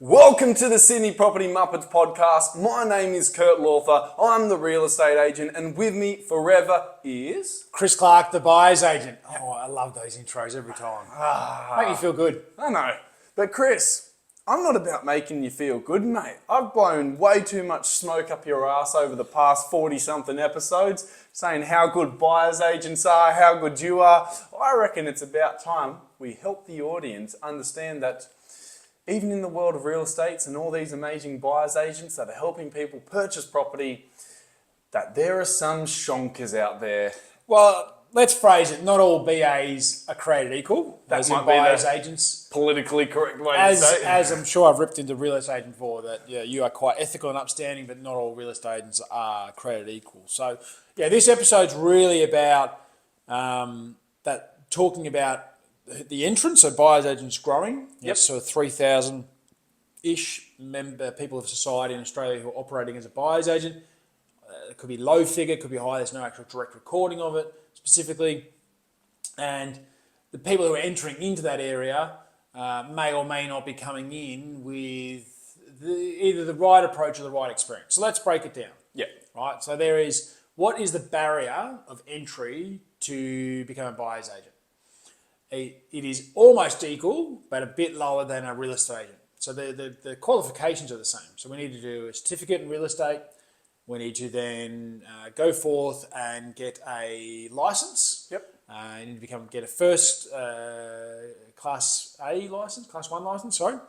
Welcome to the Sydney Property Muppets podcast. My name is Kurt Lawther. I'm the real estate agent, and with me forever is Chris Clark, the buyer's agent. Oh, I love those intros every time. Make me feel good. I know. But Chris, I'm not about making you feel good, mate. I've blown way too much smoke up your ass over the past 40-something episodes, saying how good buyer's agents are, how good you are. I reckon it's about time we help the audience understand that even in the world of real estate and all these amazing buyer's agents that are helping people purchase property, that there are some shonkers out there. Well, let's phrase it. Not all BAs are created equal. That as might in be buyer's the agents. politically correct way to say it. As I'm sure I've ripped into real estate agent before, that you are quite ethical and upstanding, but not all real estate agents are created equal. So, this episode's really about talking about the entrance of buyer's agents growing. Yep. So 3,000-ish people of society in Australia who are operating as a buyer's agent. It could be low figure, it could be high. There's no actual direct recording of it specifically. And the people who are entering into that area may or may not be coming in with either the right approach or the right experience. So let's break it down. Yeah. Right. So what is the barrier of entry to become a buyer's agent? It is almost equal, but a bit lower than a real estate agent. So the qualifications are the same. So we need to do a certificate in real estate. We need to then go forth and get a license. Yep. You need to get a first Class A license, Class 1 license, to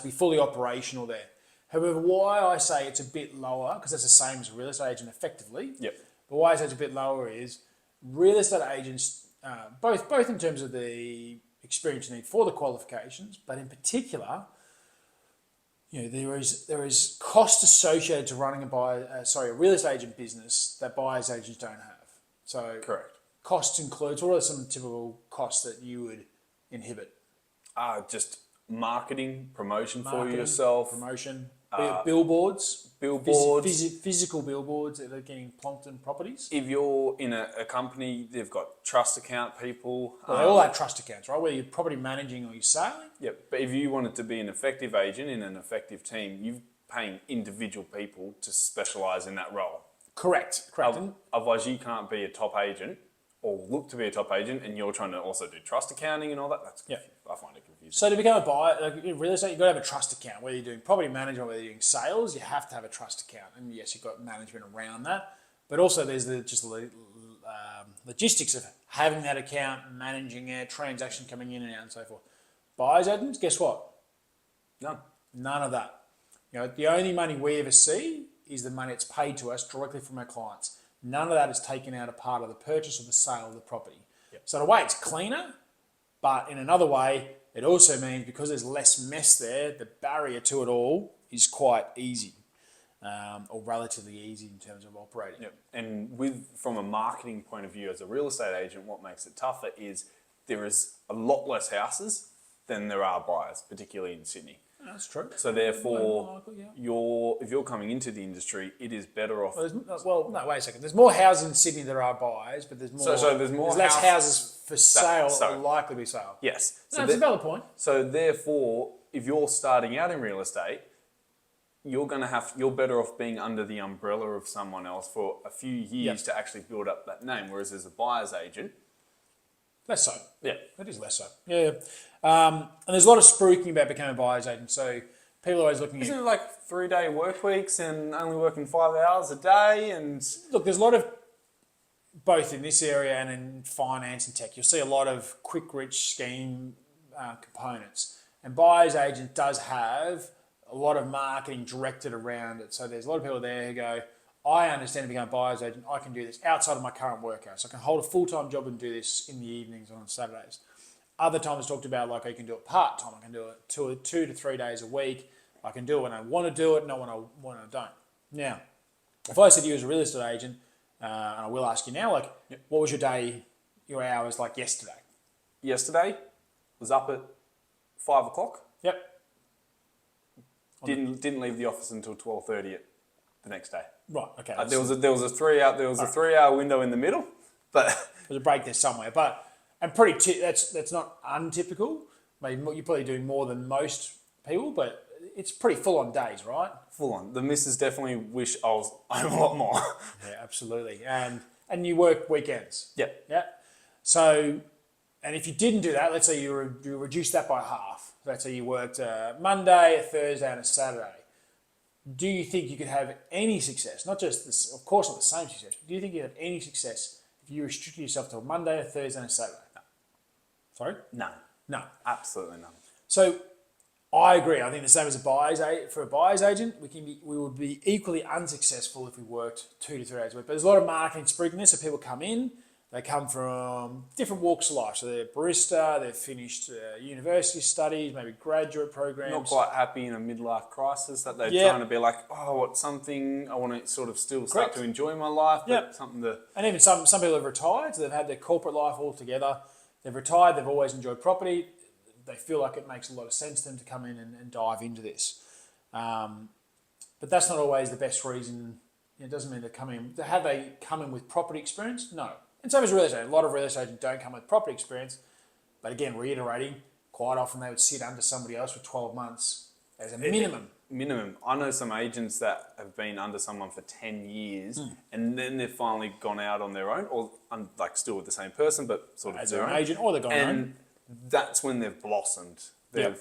be fully operational there. However, why I say it's a bit lower, because that's the same as a real estate agent effectively. Yep. But why I say it's a bit lower is real estate agents, both in terms of the experience you need for the qualifications, but in particular, there is cost associated to running a real estate agent business that buyer's agents don't have. So Correct. Costs includes, what are some typical costs that you would inhibit? Just marketing, promotion for yourself. Promotion, billboards, physical billboards that are getting plonked in properties. If you're in a company, they've got trust account people. Well, they all have trust accounts, right? Whether you're property managing or you're selling. Yep. But if you wanted to be an effective agent in an effective team, you're paying individual people to specialise in that role. Correct. Otherwise, you can't be a top agent or look to be a top agent, and you're trying to also do trust accounting and all that. I find it confusing. So to become a buyer, like in real estate, you've got to have a trust account. Whether you're doing property management, whether you're doing sales, you have to have a trust account. And yes, you've got management around that. But also there's the logistics of having that account, managing it, transaction coming in and out and so forth. Buyer's agents, guess what? None of that. The only money we ever see is the money that's paid to us directly from our clients. None of that is taken out of part of the purchase or the sale of the property. Yep. So in a way it's cleaner, but in another way, it also means because there's less mess there, the barrier to it all is quite easy, or relatively easy in terms of operating. Yep. And from a marketing point of view, as a real estate agent, what makes it tougher is there is a lot less houses than there are buyers, particularly in Sydney. That's true. So therefore, if you're coming into the industry, it is better off. No, wait a second. There's more houses in Sydney that are buyers, but there's more. So there's less houses for sale or likely to be sale. Yes. That's a valid point. So therefore, if you're starting out in real estate, you're better off being under the umbrella of someone else for a few years to actually build up that name. Whereas as a buyer's agent, less so. Yeah. It is less so. Yeah. And there's a lot of spruiking about becoming a buyer's agent. So people are always looking Isn't it like 3-day work weeks and only working 5 hours a day? And look, there's a lot of, both in this area and in finance and tech, you'll see a lot of quick rich scheme components. And buyer's agent does have a lot of marketing directed around it. So there's a lot of people there who go, I understand to become a buyer's agent, I can do this outside of my current work hours. I can hold a full-time job and do this in the evenings or on Saturdays. Other times talked about like I can do it part-time. I can do it 2 to 3 days a week. I can do it when I want to do it, not when I don't. Now, if I said to you as a real estate agent, and I will ask you now, what was your hours like yesterday? Yesterday, was up at 5 o'clock. Yep. Didn't leave the office until 12:30 the next day. Right. Okay. There was a 3-hour window in the middle, but there's a break there somewhere. But that's not untypical. Maybe you're probably doing more than most people, but it's pretty full on days, right? Full on. The missus definitely wish I was home a lot more. Yeah, absolutely. And you work weekends. Yep. Yeah. So, and if you didn't do that, let's say you reduced that by half. Let's say you worked a Monday, a Thursday, and a Saturday. Do you think you could have any success? Not just this, of course, not the same success. But do you think you have any success if you restricted yourself to a Monday, a Thursday, and a Saturday? No. Sorry? No. Absolutely none. So, I agree. I think the same as for a buyer's agent, we would be equally unsuccessful if we worked 2 to 3 days a week. But there's a lot of marketing sprinkling. So people come in, they come from different walks of life. So they're barista, they've finished university studies, maybe graduate programs. Not quite happy in a midlife crisis that they're trying to be like, oh, what's something I want to sort of still start to enjoy my life, but something to... And even some people have retired, so they've had their corporate life all together. They've retired, they've always enjoyed property. They feel like it makes a lot of sense to them to come in and dive into this. But that's not always the best reason. It doesn't mean they're coming. Have they come in with property experience? No. And same as real estate. A lot of real estate agents don't come with property experience. But again, reiterating, quite often they would sit under somebody else for 12 months as a minimum. Minimum. I know some agents that have been under someone for 10 years and then they've finally gone out on their own, or like still with the same person, but sort of as their an own. agent, or they've gone on their own. That's when they've blossomed. But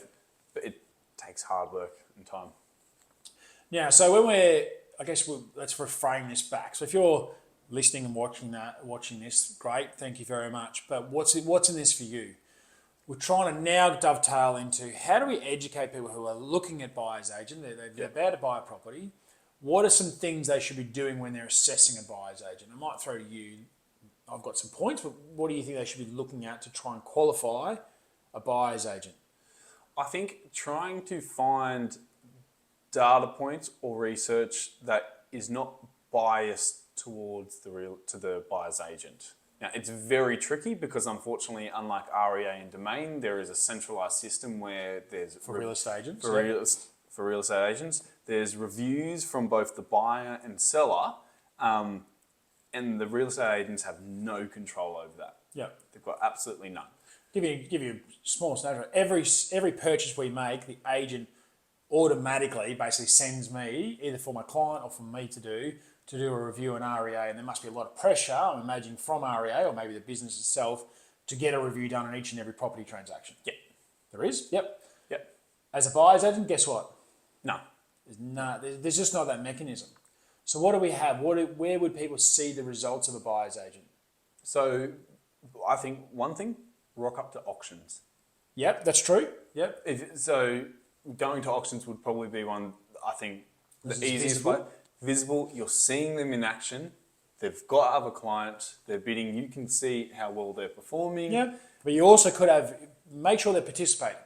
it takes hard work and time. Yeah, so when let's reframe this back. So if you're listening and watching this, great, thank you very much. But what's in this for you? We're trying to now dovetail into how do we educate people who are looking at buyer's agent, they're about to buy a property. What are some things they should be doing when they're assessing a buyer's agent? I might throw to you, I've got some points, but what do you think they should be looking at to try and qualify a buyer's agent? I think trying to find data points or research that is not biased towards the buyer's agent. Now, it's very tricky because unfortunately, unlike REA and Domain, there is a centralised system where there's... For real estate agents? For real estate agents, there's reviews from both the buyer and seller, and the real estate agents have no control over that. Yeah. They've got absolutely none. Give you a small snapshot. Every purchase we make, the agent automatically basically sends me, either for my client or for me to do a review in REA, and there must be a lot of pressure, I'm imagining, from REA or maybe the business itself to get a review done on each and every property transaction. Yep. There is? Yep. Yep. As a buyer's agent, guess what? No. There's just not that mechanism. So what do we have? Where would people see the results of a buyer's agent? So I think one thing, rock up to auctions. Yep, that's true. Yep. So going to auctions would probably be one, I think, the easiest way. Visible, you're seeing them in action. They've got other clients, they're bidding, you can see how well they're performing. Yeah, but you also could make sure they're participating.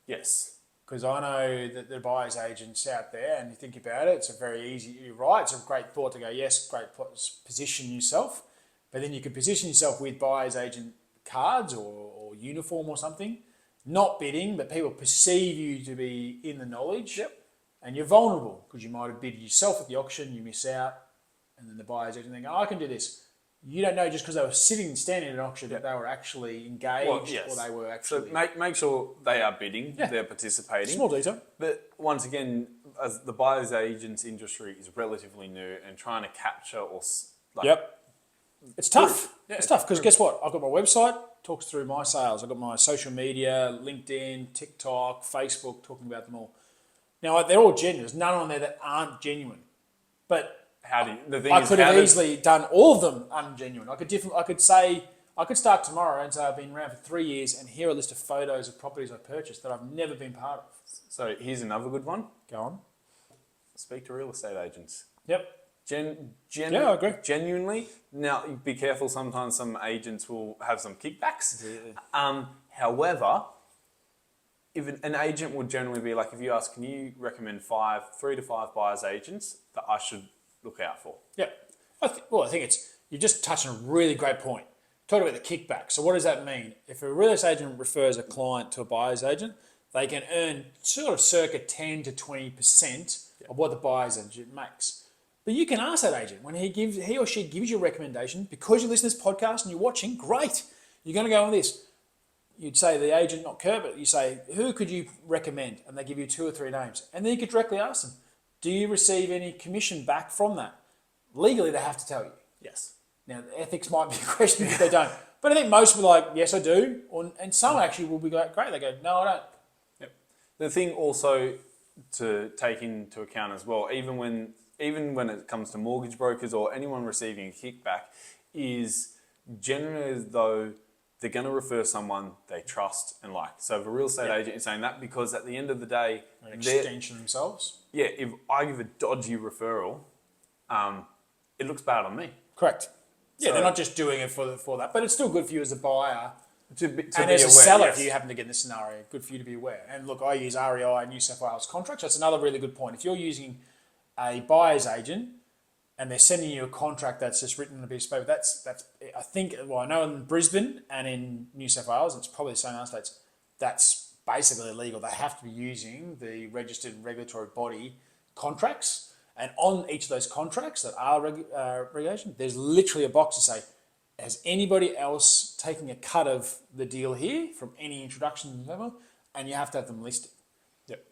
Yes. Because I know that the buyer's agents out there, and you think about it, it's a very easy, you're right, it's a great thought to go, yes, great, position yourself. But then you could position yourself with buyer's agent cards or uniform or something, not bidding, but people perceive you to be in the knowledge. Yep. And you're vulnerable because you might have bid yourself at the auction, you miss out, and then the buyer's agent think, oh, I can do this. You don't know just because they were standing at an auction that they were actually engaged or they were actually... So make sure they are bidding, they're participating. Small detail. But once again, as the buyer's agents industry is relatively new and trying to capture or... It's tough. Yeah, it's tough because guess what? I've got my website, talks through my sales. I've got my social media, LinkedIn, TikTok, Facebook, talking about them all. Now, they're all genuine. There's none on there that aren't genuine. But I could have easily done all of them ungenuine. I could start tomorrow and say I've been around for 3 years and here are a list of photos of properties I purchased that I've never been part of. So here's another good one. Go on. Speak to real estate agents. Yep. I agree. Genuinely. Now, be careful. Sometimes some agents will have some kickbacks. However, if an agent would generally be like, if you ask, can you recommend 3 to 5 buyer's agents that I should look out for? Yeah. I think you just touched on a really great point. Talk about the kickback. So what does that mean? If a real estate agent refers a client to a buyer's agent, they can earn sort of circa 10 to 20% of what the buyer's agent makes. But you can ask that agent when he or she gives you a recommendation, because you listen to this podcast and you're watching, great. You're going to go on this. you'd say the agent, not Kurt, but you say, who could you recommend? And they give you 2 or 3 names. And then you could directly ask them, do you receive any commission back from that? Legally, they have to tell you. Yes. Now, the ethics might be a question if they don't. But I think most will be like, yes, I do. And some actually will be like, great. They go, no, I don't. Yep. The thing also to take into account as well, even when it comes to mortgage brokers or anyone receiving a kickback, is generally as though they're going to refer someone they trust and like. So if a real estate agent is saying that, because at the end of the day, An extension themselves. Yeah, if I give a dodgy referral, it looks bad on me. Correct. Yeah, So- they're not just doing it for that, but it's still good for you as a buyer. To be And as a aware, seller, yes. if you happen to get in this scenario, good for you to be aware. And look, I use REI, New South Wales contracts. That's another really good point. If you're using a buyer's agent and they're sending you a contract that's just written on a piece of paper, that's I think, well, I know in Brisbane and in New South Wales, it's probably the same in other states, that's basically illegal. They have to be using the registered regulatory body contracts. And on each of those contracts that are regulation, there's literally a box to say, has anybody else taken a cut of the deal here from any introductions and whatever? And you have to have them listed. Yep.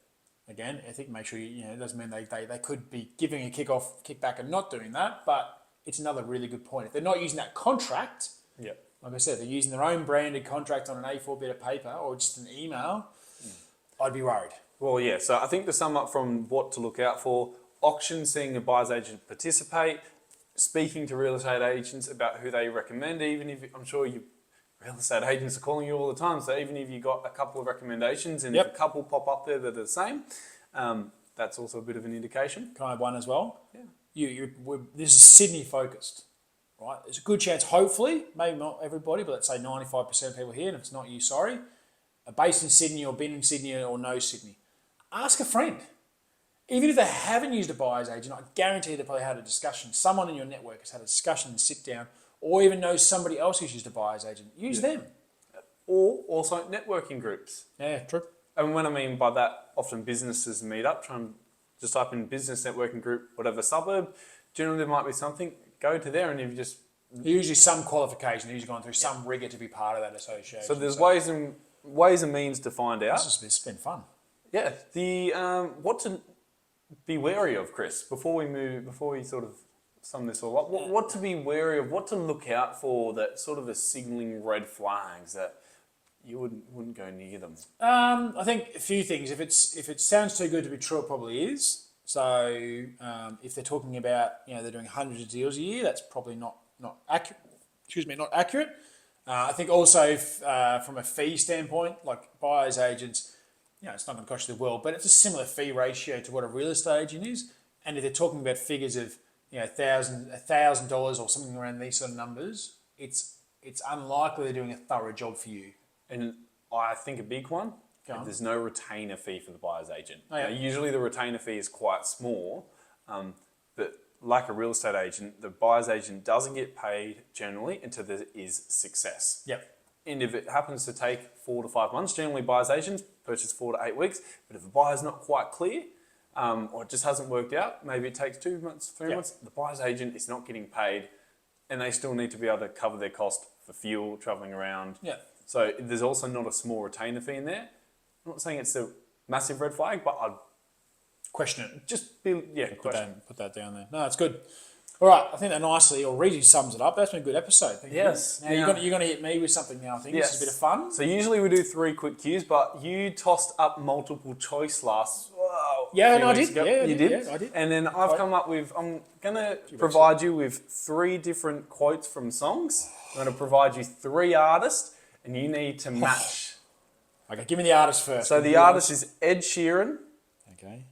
Again, I think make sure it doesn't mean they could be giving a kickback and not doing that, but it's another really good point. If they're not using that contract, Yep. like I said, they're using their own branded contract on an A4 bit of paper or just an email, I'd be worried. Well, yeah. So I think to sum up from what to look out for, auctions, seeing a buyer's agent participate, speaking to real estate agents about who they recommend, even if I'm sure real estate agents are calling you all the time. So even if you got a couple of recommendations and if a couple pop up there that are the same, that's also a bit of an indication. Can I have one as well? Yeah. This is Sydney focused, right? There's a good chance, hopefully, maybe not everybody, but let's say 95% of people here, and if it's not you, sorry, are based in Sydney or been in Sydney or know Sydney. Ask a friend. Even if they haven't used a buyer's agent, I guarantee they probably had a discussion. Someone in your network has had a discussion and sit down, or even knows somebody else who's used a buyer's agent. Use them. Or also networking groups. Yeah, true. And when I mean by that, often businesses meet up, try and just type in business networking group, whatever suburb. Generally, there might be something. Go to there and if you just... Usually some qualification. They're usually going through some rigor to be part of that association. So there's ways and means to find out. It's been fun. Yeah. What to be wary of, Chris, before we sort of sum this all up. What to be wary of, what to look out for that sort of are signalling red flags that you wouldn't go near them. I think a few things. If it sounds too good to be true, it probably is. So if they're talking about they're doing hundreds of deals a year, that's probably not accurate. Not accurate. I think also from a fee standpoint, like buyers agents, it's not going to cost you the world, but it's a similar fee ratio to what a real estate agent is. And if they're talking about figures of $1,000 or something around these sort of numbers, it's unlikely they're doing a thorough job for you. And I think a big one, there's no retainer fee for the buyer's agent. Oh, yeah. Now, usually the retainer fee is quite small, but like a real estate agent, the buyer's agent doesn't get paid generally until there is success. Yep. And if it happens to take 4 to 5 months, generally buyer's agents purchase 4 to 8 weeks. But if the buyer's not quite clear, or it just hasn't worked out, maybe it takes 2 months, 3 months, the buyer's agent is not getting paid and they still need to be able to cover their cost for fuel, travelling around. Yeah. So there's also not a small retainer fee in there. I'm not saying it's a massive red flag, but I'd question it. Just be, question. Put that down there. No, it's good. All right, I think that nicely or really sums it up. That's been a good episode. Thank you. Now you're going to hit me with something now. I think this is a bit of fun. So usually we do 3 quick cues, but you tossed up multiple choice last. I did. Yeah, you did. Yeah, I did. And then I've come up with. I'm going to provide you with 3 different quotes from songs. I'm going to provide you 3 artists, and you need to match. Okay, give me the artist first. So the artist is Ed Sheeran. Okay.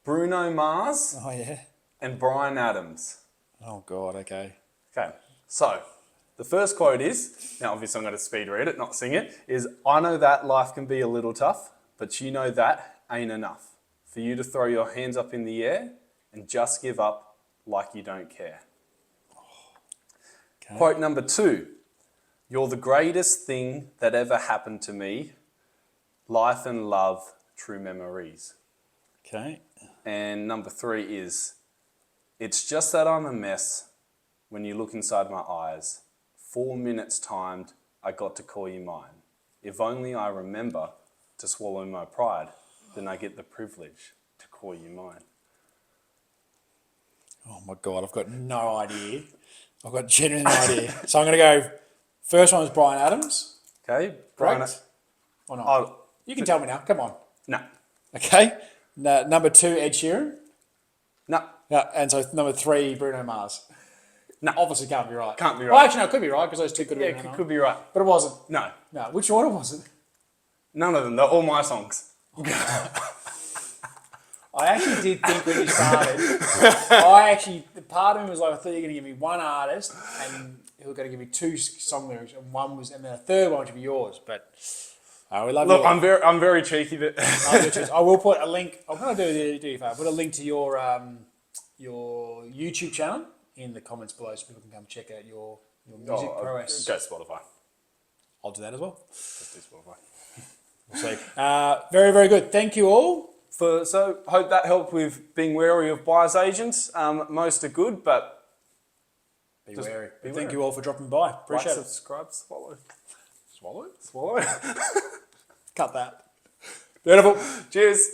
Bruno Mars. Oh yeah. And Bryan Adams. Oh God. Okay. Okay. So the first quote is, now obviously I'm going to speed read it, not sing it, is, I know that life can be a little tough, but you know that ain't enough for you to throw your hands up in the air and just give up like you don't care. Okay. Quote number 2, you're the greatest thing that ever happened to me. Life and love, true memories. Okay. And number 3 is, it's just that I'm a mess when you look inside my eyes. 4 minutes timed, I got to call you mine. If only I remember to swallow my pride, then I get the privilege to call you mine. Oh my God, I've got no idea. I've got genuine no idea. So I'm going to go, first one was Bryan Adams. Okay, Brian. Correct? Or not? Oh, You can tell me now. Come on. no. Okay. Number 2, Ed Sheeran. No. Yeah, and so number 3, Bruno Mars. No. Obviously can't be right. Can't be Well, right. actually, no, it could be right because those two could have Yeah, been could be right. But it wasn't. No. No. Which order was it? None of them. They're all my songs. I actually did think when you started, the part of me was like, I thought you were going to give me one artist and you were going to give me 2 song lyrics and then a third one would be yours. But we love you. Look, I'm very cheeky. I will put a link. I'm going to do you a favour. Put a link to your YouTube channel in the comments below so people can come check out your music prowess. Go Spotify. I'll do that as well. Just do Spotify. We'll see. Very, very good. Thank you all. So hope that helped with being wary of buyer's agents. Most are good, but Be wary. be Thank wary. you all for dropping by. Appreciate like, it. subscribe, swallow. Swallow it. Swallow. Cut that. Beautiful. Cheers.